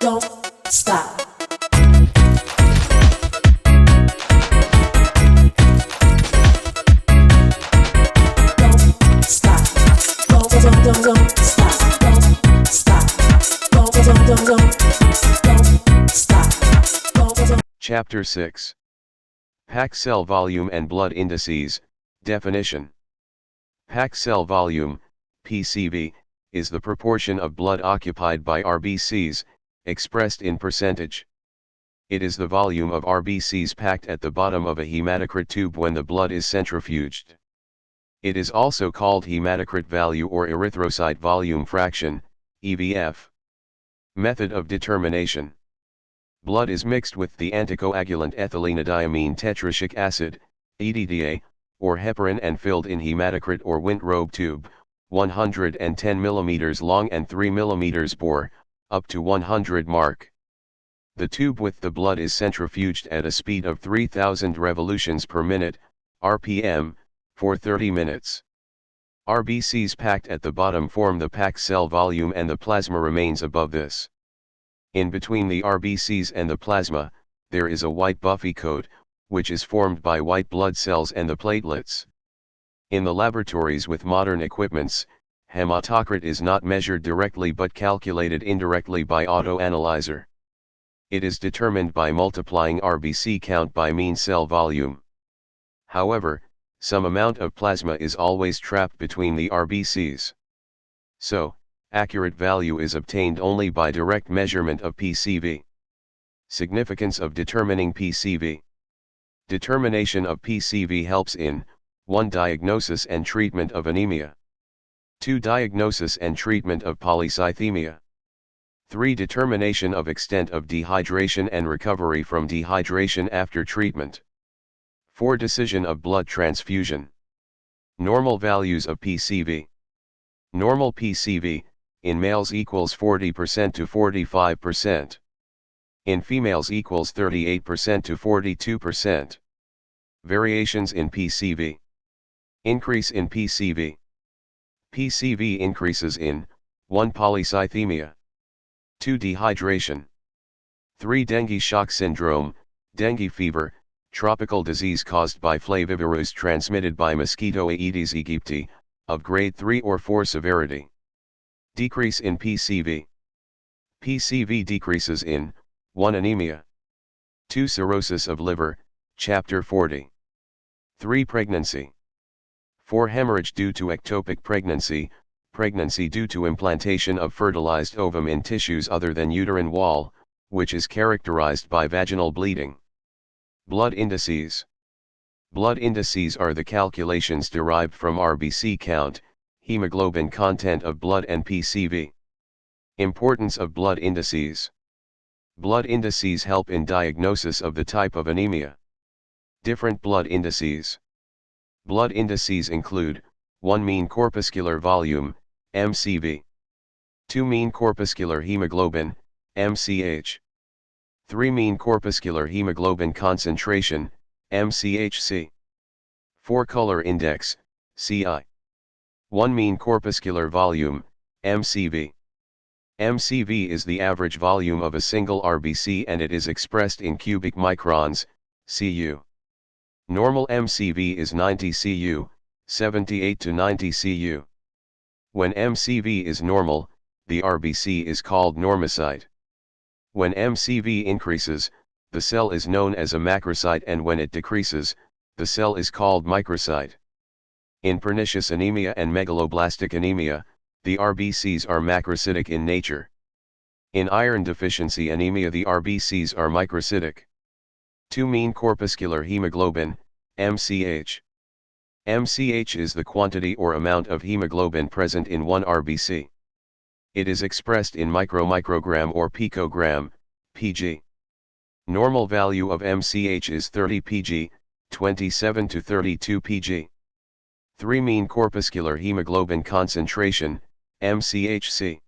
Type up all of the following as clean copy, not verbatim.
don't stop. Don't stop. Don't stop. Don't stop. Chapter 6. Packed cell volume and blood indices. Definition. Packed cell volume, PCV, is the proportion of blood occupied by RBCs, expressed in percentage. It is the volume of RBCs packed at the bottom of a hematocrit tube when the blood is centrifuged. It is also called hematocrit value or erythrocyte volume fraction, EVF. Method of determination. Blood is mixed with the anticoagulant ethylenediamine tetraacetic acid, EDTA, or heparin and filled in hematocrit or Wintrobe tube, 110 mm long and 3 mm bore, up to 100 mark. The tube with the blood is centrifuged at a speed of 3000 revolutions per minute, RPM, for 30 minutes. RBCs packed at the bottom form the packed cell volume and the plasma remains above this. In between the RBCs and the plasma, there is a white buffy coat, which is formed by white blood cells and the platelets. In the laboratories with modern equipments, hematocrit is not measured directly but calculated indirectly by autoanalyzer. It is determined by multiplying RBC count by mean cell volume. However, some amount of plasma is always trapped between the RBCs. So, accurate value is obtained only by direct measurement of PCV. Significance of determining PCV. Determination of PCV helps in 1. Diagnosis and treatment of anemia. 2. Diagnosis and treatment of polycythemia. 3. Determination of extent of dehydration and recovery from dehydration after treatment. 4. Decision of blood transfusion. Normal values of PCV. Normal PCV, in males equals 40% to 45%. In females equals 38% to 42%. Variations in PCV. Increase in PCV. PCV increases in 1. Polycythemia. 2. Dehydration. 3. Dengue shock syndrome, dengue fever, tropical disease caused by flavivirus transmitted by mosquito Aedes aegypti, of grade 3 or 4 severity. Decrease in PCV. PCV decreases in 1. Anemia. 2. Cirrhosis of liver, Chapter 40. 3. Pregnancy. 4. Hemorrhage due to ectopic pregnancy, pregnancy due to implantation of fertilized ovum in tissues other than uterine wall, which is characterized by vaginal bleeding. Blood indices. Blood indices are the calculations derived from RBC count, hemoglobin content of blood and PCV. Importance of blood indices. Blood indices help in diagnosis of the type of anemia. Different blood indices. Blood indices include 1. Mean corpuscular volume, MCV. 2. Mean corpuscular hemoglobin, MCH. 3. Mean corpuscular hemoglobin concentration, MCHC. 4. Color index, CI. 1. Mean corpuscular volume, MCV. MCV is the average volume of a single RBC and it is expressed in cubic microns, Cu. Normal MCV is 90 Cu, 78 to 90 Cu. When MCV is normal, the RBC is called normocyte. When MCV increases, the cell is known as a macrocyte, and when it decreases, the cell is called microcyte. In pernicious anemia and megaloblastic anemia, the RBCs are macrocytic in nature. In iron deficiency anemia, the RBCs are microcytic. 2. Mean corpuscular hemoglobin, MCH. MCH is the quantity or amount of hemoglobin present in one RBC. It is expressed in microgram or picogram, pg. Normal value of MCH is 30 pg, 27 to 32 pg. 3. Mean corpuscular hemoglobin concentration, MCHC.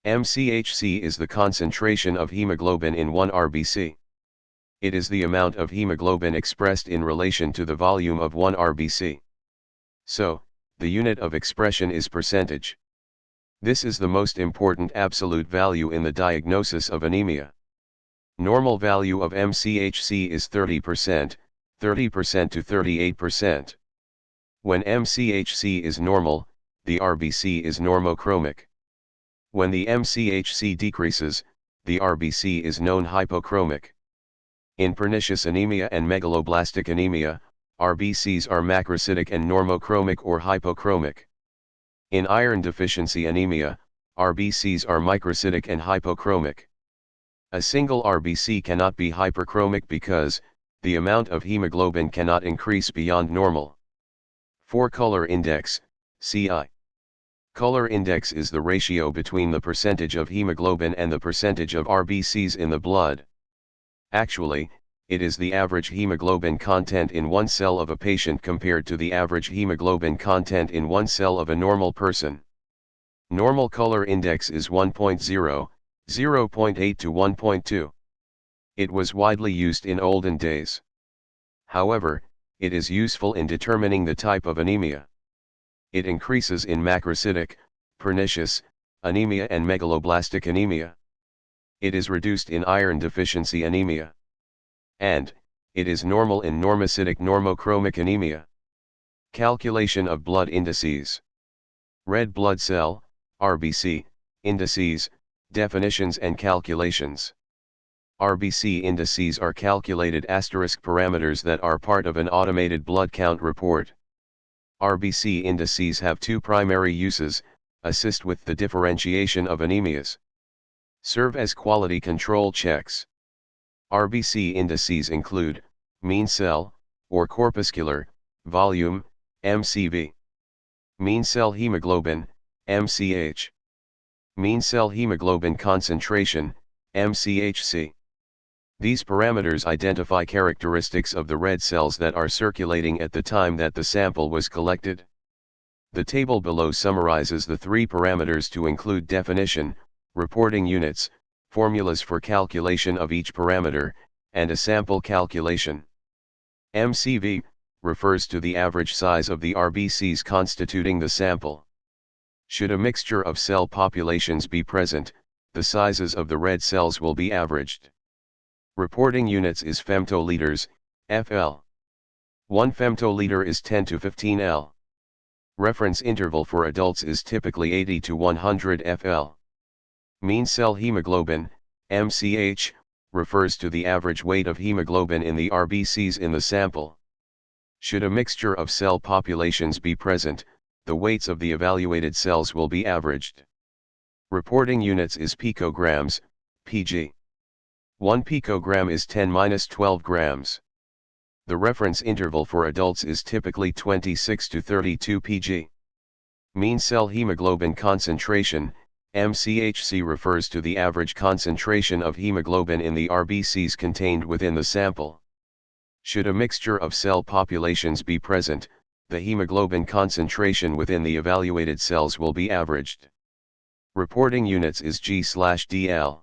MCHC is the concentration of hemoglobin in one RBC. It is the amount of hemoglobin expressed in relation to the volume of one RBC. So, the unit of expression is percentage. This is the most important absolute value in the diagnosis of anemia. Normal value of MCHC is 30%, 30% to 38%. When MCHC is normal, the RBC is normochromic. When the MCHC decreases, the RBC is known hypochromic. In pernicious anemia and megaloblastic anemia, RBCs are macrocytic and normochromic or hypochromic. In iron deficiency anemia, RBCs are microcytic and hypochromic. A single RBC cannot be hyperchromic because the amount of hemoglobin cannot increase beyond normal. 4 Color Index, CI. Color index is the ratio between the percentage of hemoglobin and the percentage of RBCs in the blood. Actually, it is the average hemoglobin content in one cell of a patient compared to the average hemoglobin content in one cell of a normal person. Normal color index is 1.0, 0.8 to 1.2. It was widely used in olden days. However, it is useful in determining the type of anemia. It increases in macrocytic, pernicious, anemia and megaloblastic anemia. It is reduced in iron deficiency anemia. And, it is normal in normocytic normochromic anemia. Calculation of blood indices. Red blood cell, RBC, indices, definitions and calculations. RBC indices are calculated asterisk parameters that are part of an automated blood count report. RBC indices have two primary uses: assist with the differentiation of anemias, serve as quality control checks. RBC indices include mean cell, or corpuscular, volume, MCV, mean cell hemoglobin, MCH, mean cell hemoglobin concentration, MCHC. These parameters identify characteristics of the red cells that are circulating at the time that the sample was collected. The table below summarizes the three parameters to include definition, reporting units, formulas for calculation of each parameter, and a sample calculation. MCV refers to the average size of the RBCs constituting the sample. Should a mixture of cell populations be present, the sizes of the red cells will be averaged. Reporting units is femtoliters, FL. 1 femtoliter is 10 to 15 L. Reference interval for adults is typically 80 to 100 FL. Mean cell hemoglobin, MCH, refers to the average weight of hemoglobin in the RBCs in the sample. Should a mixture of cell populations be present, the weights of the evaluated cells will be averaged. Reporting units is picograms, PG. 1 picogram is 10-12 grams. The reference interval for adults is typically 26 to 32 pg. Mean cell hemoglobin concentration, MCHC, refers to the average concentration of hemoglobin in the RBCs contained within the sample. Should a mixture of cell populations be present, the hemoglobin concentration within the evaluated cells will be averaged. Reporting units is G/dl.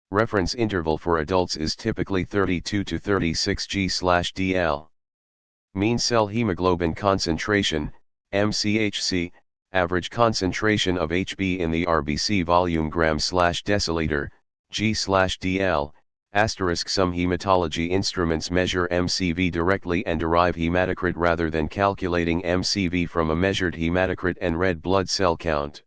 Reference interval for adults is typically 32 to 36 G/dl. Mean cell hemoglobin concentration, MCHC, average concentration of Hb in the RBC volume gram/deciliter, G/dl, asterisk. Some hematology instruments measure MCV directly and derive hematocrit rather than calculating MCV from a measured hematocrit and red blood cell count.